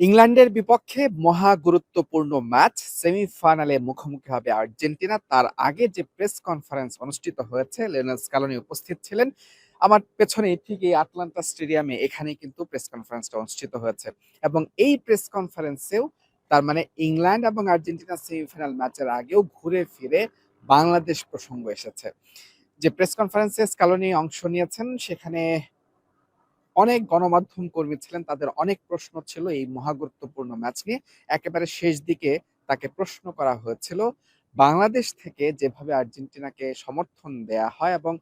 ইংল্যান্ডের বিপক্ষে মহা গুরুত্বপূর্ণ ম্যাচ সেমিফাইনালে মুখোমুখি হবে আর্জেন্টিনা। তার আগে যে প্রেস কনফারেন্স অনুষ্ঠিত হয়েছে, লিওনেল স্কালোনি উপস্থিত ছিলেন। আমার পেছনেই ঠিক এই আটলান্টা স্টেডিয়ামে এখানেই কিন্তু প্রেস কনফারেন্সটা অনুষ্ঠিত হয়েছে। এবং এই প্রেস কনফারেন্সেও তার মানে ইংল্যান্ড এবং আর্জেন্টিনা সেমিফাইনাল ম্যাচের আগেও ঘুরে ফিরে বাংলাদেশ প্রসঙ্গ এসেছে। যে প্রেস কনফারেন্সে স্কালোনি অংশ নিয়েছেন সেখানে অনেক গণমাধ্যম কর্মী ছিলেন। তাদের অনেক প্রশ্ন ছিল এই মহাগুরুত্বপূর্ণ ম্যাচ নিয়ে। একেবারে শেষ দিকে তাকে প্রশ্ন করা হয়েছিল, বাংলাদেশ থেকে যেভাবে আর্জেন্টিনাকে সমর্থন দেয়া হয় এবং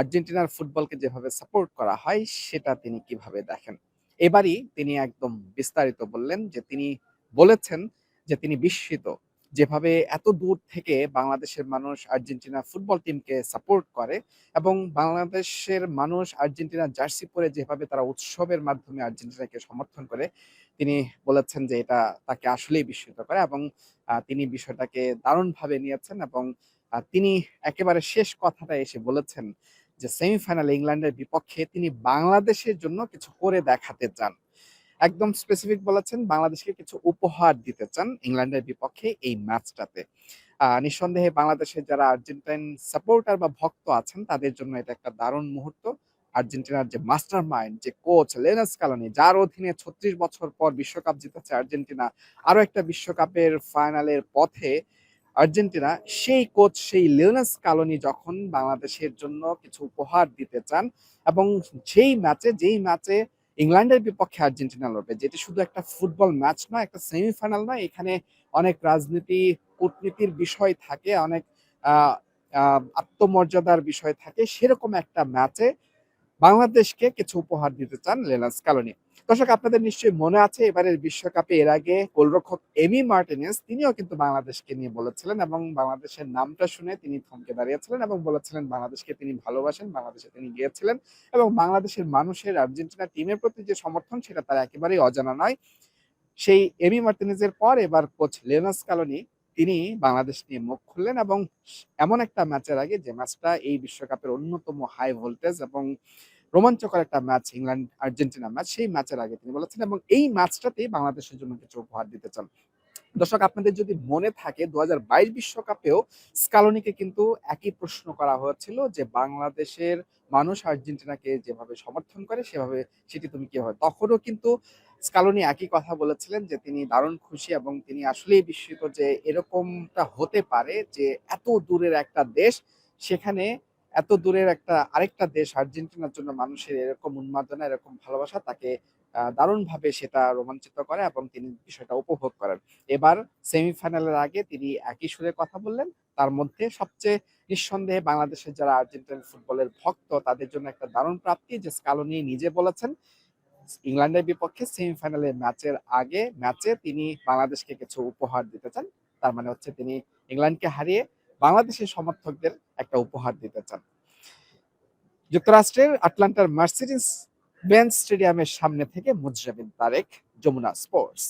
আর্জেন্টিনার ফুটবলকে যেভাবে সাপোর্ট করা হয় সেটা তিনি কিভাবে দেখেন? এবারই তিনি একদম বিস্তারিত বললেন যে তিনি বলেছেন যে তিনি বিস্মিত যেভাবে এত দূর থেকে বাংলাদেশের মানুষ আর্জেন্টিনা ফুটবল টিমকে সাপোর্ট করে এবং বাংলাদেশের মানুষ আর্জেন্টিনার জার্সি পরে যেভাবে তারা উৎসবের মাধ্যমে আর্জেন্টিনাকে সমর্থন করে, তিনি বলেছেন যে এটা তাকে আসলেই বিস্মিত করে এবং তিনি বিষয়টাকে দারুণভাবে নিয়েছেন এবং তিনি একেবারে শেষ কথাটা এসে বলেছেন যে সেমিফাইনালে ইংল্যান্ডের বিপক্ষে তিনি বাংলাদেশের জন্য কিছু করে দেখাতে চান। একদম স্পেসিফিক বলেছেন বাংলাদেশকে কিছু উপহার দিতে চান ইংল্যান্ডের বিপক্ষে এই ম্যাচটাতে। নিঃসন্দেহে বাংলাদেশের যারা আর্জেন্টাইন সাপোর্টার বা ভক্ত আছেন তাদের জন্য এটা একটা দারুণ মুহূর্ত। আর্জেন্টিনার যে মাস্টার মাইন্ড, যে কোচ লিওনেল স্কালোনি, যার অধীনে ৩৬ বছর পর বিশ্বকাপ জিতেছে আর্জেন্টিনা, আরো একটা বিশ্বকাপের ফাইনালের পথে আর্জেন্টিনা, সেই কোচ সেই লিওনেল স্কালোনি যখন বাংলাদেশের জন্য কিছু উপহার দিতে চান এবং যেই ম্যাচে ইংল্যান্ডের বিপক্ষে আর্জেন্টিনা লড়বে, যেটি শুধু একটা ফুটবল ম্যাচ নয়, একটা সেমিফাইনাল নয়, এখানে অনেক রাজনীতি, কূটনীতির বিষয় থাকে, অনেক আ আ আত্মমর্যাদার বিষয় থাকে। সেরকম একটা ম্যাচে বাংলাদেশকে কিছু উপহার দিতে চান লিওনেল স্কালোনি। দর্শক, আপনাদের নিশ্চয়ই মনে আছে এবারের বিশ্বকাপে এর আগে গোলরক্ষক এমি মার্টিনেজ তিনিও কিন্তু বাংলাদেশকে নিয়ে বলেছিলেন এবং বাংলাদেশের নামটা শুনে তিনি থমকে দাঁড়িয়েছিলেন এবং বলেছিলেন বাংলাদেশকে তিনি ভালোবাসেন, বাংলাদেশে তিনি গিয়েছিলেন এবং বাংলাদেশের মানুষের আর্জেন্টিনা টিমের প্রতি যে সমর্থন সেটা তার একেবারেই অজানা নয়। সেই এমি মার্টিনেজের পর এবার কোচ লিওনেল স্কালোনি তিনি বাংলাদেশ নিয়ে মুখ খুললেন এবং এমন একটা ম্যাচের আগে, যে ম্যাচটা এই বিশ্বকাপের অন্যতম হাই ভোল্টেজ এবং রোমাঞ্চকর একটা ম্যাচ, ইংল্যান্ড আর্জেন্টিনা ম্যাচ, সেই ম্যাচের আগে তিনি বলেছেন এবং এই ম্যাচটাতেই বাংলাদেশের জন্য কিছু উপহার দিতে চান। দর্শক, আপনাদের যদি মনে থাকে ২০২২ বিশ্বকাপেও স্কালোনিকে কিন্তু একই প্রশ্ন করা হয়েছিল যে বাংলাদেশের মানুষ আর্জেন্টিনাকে যেভাবে সমর্থন করে সেভাবে সেটি তুমি কিভাবে, তখনও কিন্তু স্কালোনি একই কথা বলেছিলেন যে তিনি দারুণ খুশি এবং তিনি আসলেই বিস্মিত যে এরকমটা হতে পারে যে এত দূরের একটা দেশ, সেখানে এত দূরের একটা আরেকটা দেশ আর্জেন্টিনার জন্য মানুষের এরকম উন্মাদনা, এরকম ভালোবাসা তাকে দারুণভাবে সেটা রোমাঞ্চিত করে এবং তিনি বিষয়টা উপভোগ করেন। এবার সেমিফাইনালের আগে তিনি একই সুরে কথা বললেন। তার মধ্যে সবচেয়ে নিঃসন্দেহে বাংলাদেশের যারা আর্জেন্টাইন ফুটবলের ভক্ত তাদের জন্য একটা দারুণ প্রাপ্তি যে স্কালোনি নিজে বলেছেন ইংল্যান্ডের বিপক্ষে সেমিফাইনালের ম্যাচে তিনি বাংলাদেশকে কিছু উপহার দিতে চান। তার মানে হচ্ছে তিনি ইংল্যান্ডকে হারিয়ে বাংলাদেশের সমর্থকদের একটা উপহার দিতে চান। যুক্তরাষ্ট্রের আটলান্টার মার্সিডিজ বেঞ্চ স্টেডিয়ামের সামনে থেকে মুজরাবিন তারেক, যমুনা স্পোর্টস।